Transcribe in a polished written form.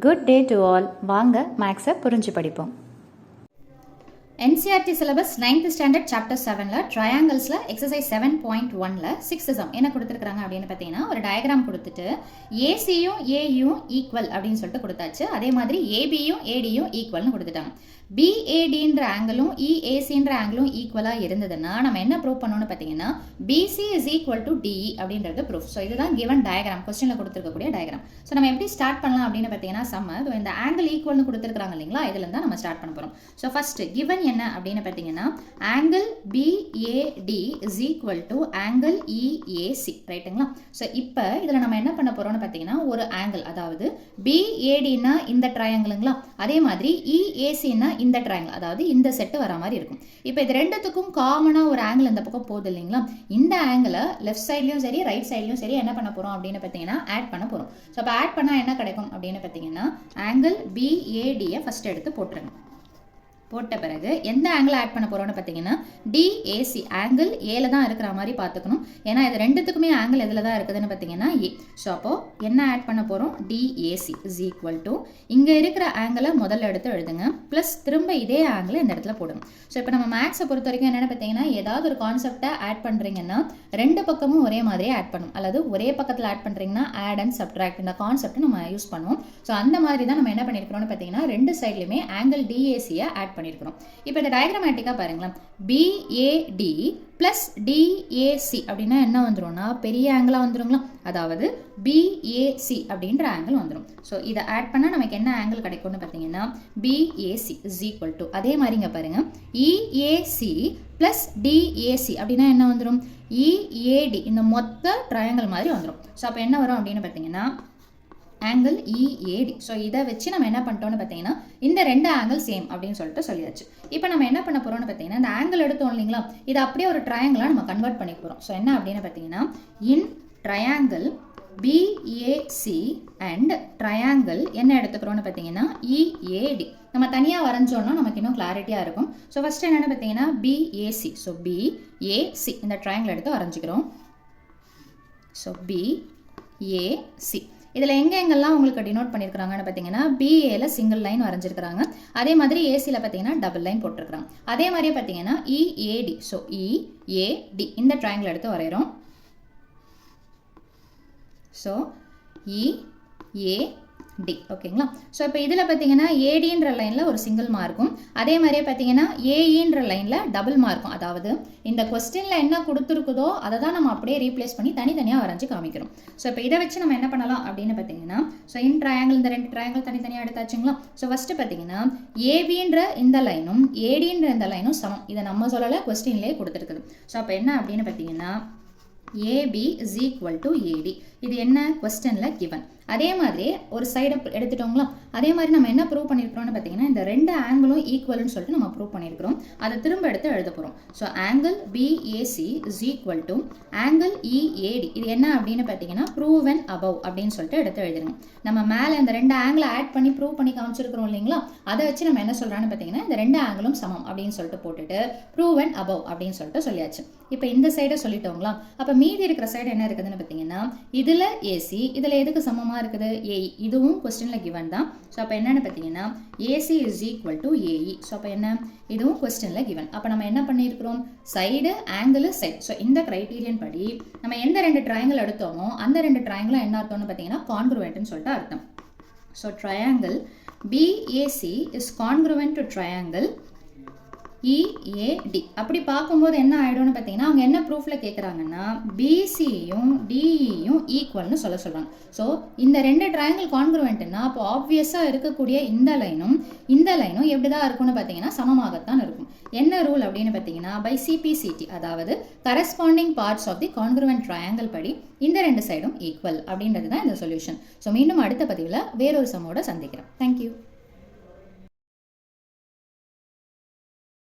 Good day to all. வாங்க மேக்ஸை புரிஞ்சு படிப்போம். NCERT syllabus 9th standard chapter 7ல ட்ரையாங்கிள்ஸில் எக்ஸசைஸ் 7.1ல 6th sum என்ன கொடுத்துருக்காங்க அப்படின்னு பார்த்தீங்கன்னா ஒரு டயக்ராம் கொடுத்துட்டு ஏசியும் ஏயும் ஈக்குவல் அப்படின்னு சொல்லிட்டு கொடுத்தாச்சு. அதே மாதிரி ஏபியும் ஏடியும் ஈக்குவல்னு கொடுத்துட்டாங்க. பிஏடின்ற ஆங்கிளும் இஏசின்ற ஆங்கிளும் ஈக்குவலாக இருந்ததுன்னா நம்ம என்ன ப்ரூவ் பண்ணணும்னு பார்த்தீங்கன்னா PC is equal to DE அப்படின்றது ப்ரூஃப். ஸோ இதுதான் கிவன் டயக்ராம், கொஸ்டினில் கொடுத்துருக்கக்கூடிய டயக்ராம். ஸோ நம்ம எப்படி ஸ்டார்ட் பண்ணலாம் அப்படின்னு பார்த்தீங்கன்னா சம்ம இந்த ஆங்கிள் ஈக்குவல்னு கொடுத்துருக்காங்க இல்லைங்களா, இதுலேருந்து தான் நம்ம ஸ்டார்ட் பண்ண போகிறோம். ஸோ ஃபர்ஸ்ட் கிவன் என்ன அப்படின்னு பார்த்தீங்கன்னா angle PAT is equal to angle EAC, ரைட்டுங்களா? ஸோ இப்போ இதில் நம்ம என்ன பண்ண போகிறோம்னு பார்த்தீங்கன்னா ஒரு ஆங்கிள், அதாவது பிஏடினா இந்த ட்ரையாங்கிளுங்களா, அதே மாதிரி இஏசின்னா இந்த ட்ரையாங்கிள், அதாவது இந்த செட்டு வர மாதிரி இருக்கும். இப்போ இது ரெண்டுத்துக்கும் காமனாக ஒரு ஆங்கிள் இந்த பக்கம் போகுது இல்லைங்களா, இந்த ஆங்கிளை லெஃப்ட் சைட்லையும் சரி ரைட் சைட்லையும் சரி என்ன பண்ண போகிறோம் அப்படின்னு பார்த்தீங்கன்னா ஆட் பண்ண போகிறோம். ஸோ அப்போ ஆட் பண்ணால் என்ன கிடைக்கும் அப்படின்னு பார்த்தீங்கன்னா ஆங்கிள் பிஏடியை ஃபஸ்ட் எடுத்து போட்டுருங்க. போட்ட பிறகு எந்த ஆங்கிள் ஆட் பண்ண போகிறோம்னு பார்த்தீங்கன்னா டிஏசி, ஆங்கிள் ஏல தான் இருக்கிற மாதிரி பார்த்துக்கணும். ஏன்னா இது ரெண்டுத்துக்குமே ஆங்கிள் எதில் தான் இருக்குதுன்னு பார்த்தீங்கன்னா ஏ. ஸோ அப்போது என்ன ஆட் பண்ண போகிறோம், டிஏசி இஸ் ஈக்குவல் டு இங்கே இருக்கிற ஆங்கிளை முதல்ல எடுத்து எழுதுங்க, ப்ளஸ் திரும்ப இதே ஆங்கிளை இந்த இடத்துல போடுங்க. ஸோ இப்போ நம்ம மேக்ஸை பொறுத்த வரைக்கும் என்னென்னு பார்த்தீங்கன்னா ஏதாவது ஒரு கான்செப்டை ஆட் பண்ணுறீங்கன்னா ரெண்டு பக்கமும் ஒரே மாதிரியே ஆட் பண்ணும், அல்லது ஒரே பக்கத்தில் ஆட் பண்ணுறீங்கன்னா ஆட் அண்ட் சப்ட்ராக்ட் இந்த கான்செப்ட் நம்ம யூஸ் பண்ணுவோம். ஸோ அந்த மாதிரி தான் நம்ம என்ன பண்ணியிருக்கிறோம்னு பார்த்தீங்கன்னா ரெண்டு சைட்லையுமே ஆங்கிள் டிஏசியை ஆட் பண்ணியிருக்கிறோம். இப்போ இந்த டயக்ராமேட்டிக்காக பாருங்களேன், பிஏடி பிளஸ் டிஏசி அப்படின்னா என்ன வந்துடும்னா பெரிய ஆங்கிளாக வந்துடுங்களா, அதாவது பிஏசி அப்படின்ற ஆங்கிள் வந்துடும். ஸோ இதை ஆட் பண்ணால் நமக்கு என்ன ஆங்கிள் கிடைக்கும்னு பார்த்தீங்கன்னா பிஏசி இஸ் ஈக்குவல் டு, அதே மாதிரிங்க பாருங்க, இஏசி பிளஸ் டிஏசி அப்படின்னா என்ன வந்துடும், இஏடி இந்த மொத்த ட்ரையாங்கிள் மாதிரி வந்துடும். ஸோ அப்போ என்ன வரும் அப்படின்னு பார்த்தீங்கன்னா ஆங்கிள் இஏடி. ஸோ இதை வச்சு நம்ம என்ன பண்ணிட்டோம்னு பார்த்தீங்கன்னா இந்த ரெண்டு ஆங்கிள் சேம் அப்படின்னு சொல்லிட்டு சொல்லியாச்சு. இப்போ நம்ம என்ன பண்ண போகிறோம்னு பார்த்தீங்கன்னா இந்த ஆங்கிள் எடுத்தோம் இல்லைங்களா, இதை அப்படியே ஒரு ட்ரையாங்கிளாக நம்ம கன்வெர்ட் பண்ணி போகிறோம். ஸோ என்ன அப்படின்னு பார்த்தீங்கன்னா இன் ட்ரையாங்கிள் பிஏசி அண்ட் ட்ரையாங்கிள் என்ன எடுத்துக்கிறோம்னு பார்த்தீங்கன்னா இஏடி. நம்ம தனியாக வரைஞ்சோன்னா நமக்கு இன்னும் கிளாரிட்டியாக இருக்கும். ஸோ ஃபஸ்ட்டு என்னென்னு பார்த்தீங்கன்னா பிஏசி, ஸோ பிஏசி இந்த ட்ரையாங்கிள் எடுத்து வரைஞ்சிக்கிறோம். ஸோ பிஏசி இதில் எங்கெங்கெல்லாம் உங்களுக்கு டினோட் பண்ணியிருக்கிறாங்கன்னு பார்த்தீங்கன்னா பிஏல சிங்கிள் லைன் வரைஞ்சிருக்கிறாங்க, அதே மாதிரி ஏசியில் பார்த்தீங்கன்னா டபுள் லைன் போட்டிருக்கிறாங்க. அதே மாதிரியே பார்த்தீங்கன்னா இஏடி, ஸோ இஏடி இந்த ட்ரையாங்கிள் எடுத்து வரைகிறோம். ஸோ இஏடி ஓகேங்களா. ஸோ இப்போ இதில் பார்த்தீங்கன்னா ஏடின்ற லைனில் ஒரு சிங்கிள் மார்க்கும், அதே மாதிரியே பார்த்தீங்கன்னா ஏஇன்ற லைனில் டபுள் மார்க்கும். அதாவது இந்த கொஸ்டினில் என்ன கொடுத்துருக்குதோ அதை தான் நம்ம அப்படியே ரீப்ளேஸ் பண்ணி தனித்தனியாக வரைஞ்சி காமிக்கிறோம். ஸோ இப்போ இதை வச்சு நம்ம என்ன பண்ணலாம் அப்படின்னு பார்த்தீங்கன்னா ஸோ இன் ட்ரையாங்கிள் இந்த ரெண்டு ட்ரையாங்கிள் தனித்தனியாக எடுத்தாச்சுங்களா. ஸோ ஃபஸ்ட்டு பார்த்தீங்கன்னா ஏபின்ற இந்த லைனும் ஏடின்ற இந்த லைனும் சமம், இதை நம்ம சொல்லலை, கொஸ்டின்லேயே கொடுத்துருக்குது. ஸோ அப்போ என்ன அப்படின்னு பார்த்தீங்கன்னா ஏபி இஸ் ஈக்குவல் டு ஏடி, இது என்ன கொஸ்டினில் கிவன். அதே மாதிரி ஒரு சைடை எடுத்துட்டோங்களா, அதே மாதிரி நம்ம என்ன ப்ரூவ் பண்ணியிருக்கிறோம்னு பார்த்தீங்கன்னா இந்த ரெண்டு ஆங்கிளும் ஈக்குவல்னு சொல்லிட்டு நம்ம ப்ரூவ் பண்ணியிருக்கிறோம். அதை திரும்ப எடுத்து எழுத போகிறோம். So angle BAC is equal to angle EAT, இது என்ன அப்படின்னு பார்த்தீங்கன்னா ப்ரூவன் அபவ் அப்படின்னு சொல்லிட்டு எடுத்து எழுதிருங்க. நம்ம மேலே இந்த ரெண்டு ஆங்கிளை ஆட் பண்ணி ப்ரூவ் பண்ணி காமிச்சிருக்கிறோம் இல்லைங்களா, அதை வச்சு நம்ம என்ன சொல்கிறான்னு பார்த்தீங்கன்னா இந்த ரெண்டு ஆங்கிளும் சமம் அப்படின்னு சொல்லிட்டு போட்டுட்டு ப்ரூவன் அபவ் அப்படின்னு சொல்லிட்டு சொல்லியாச்சு. இப்போ இந்த சைடை சொல்லிட்டோங்களா, அப்போ மீதி இருக்கிற சைடு என்ன இருக்குதுன்னு பார்த்தீங்கன்னா இதில் ஏசி, இதில் எதுக்கு சமமாக இருக்குது ஏஇ, இதுவும் கொஸ்டினில் கிவன் தான். ஸோ அப்போ என்னன்னு பார்த்தீங்கன்னா AC is equal to AE. So அப்போ என்ன, இதுவும் கொஸ்டினில் கிவன். அப்போ நம்ம என்ன பண்ணியிருக்கிறோம், சைடு ஆங்கிள் சைடு. ஸோ இந்த கிரைட்டீரியன் படி நம்ம எந்த ரெண்டு ட்ரையாங்கிள் எடுத்தோமோ அந்த ரெண்டு ட்ரையாங்கிளும் என்ன அர்த்தம்னு பார்த்தீங்கன்னா கான்க்ருவென்ட்னு சொல்லிட்டு அர்த்தம். So triangle PAC is congruent to triangle EAD. அப்படி பார்க்கும்போது என்ன ஆகிடும்னு பார்த்தீங்கன்னா அவங்க என்ன ப்ரூஃபில் கேட்குறாங்கன்னா பிசியும் டிஇயும் ஈக்குவல்னு சொல்கிறாங்க. ஸோ இந்த ரெண்டு ட்ரையாங்கிள் கான்க்ருவென்ட்னா அப்போ ஆப்வியஸாக இருக்கக்கூடிய இந்த லைனும் எப்படி தான் இருக்கும்னு பார்த்தீங்கன்னா சமமாகத்தான் இருக்கும். என்ன ரூல் அப்படின்னு பார்த்தீங்கன்னா பை சிபிசிடி, அதாவது corresponding parts of the congruent triangle படி இந்த ரெண்டு சைடும் ஈக்குவல் அப்படின்றது தான் இந்த சொல்யூஷன். ஸோ மீண்டும் அடுத்த பதிவில் வேறொரு சம்மோட சந்திக்கிறேன். தேங்க்யூ.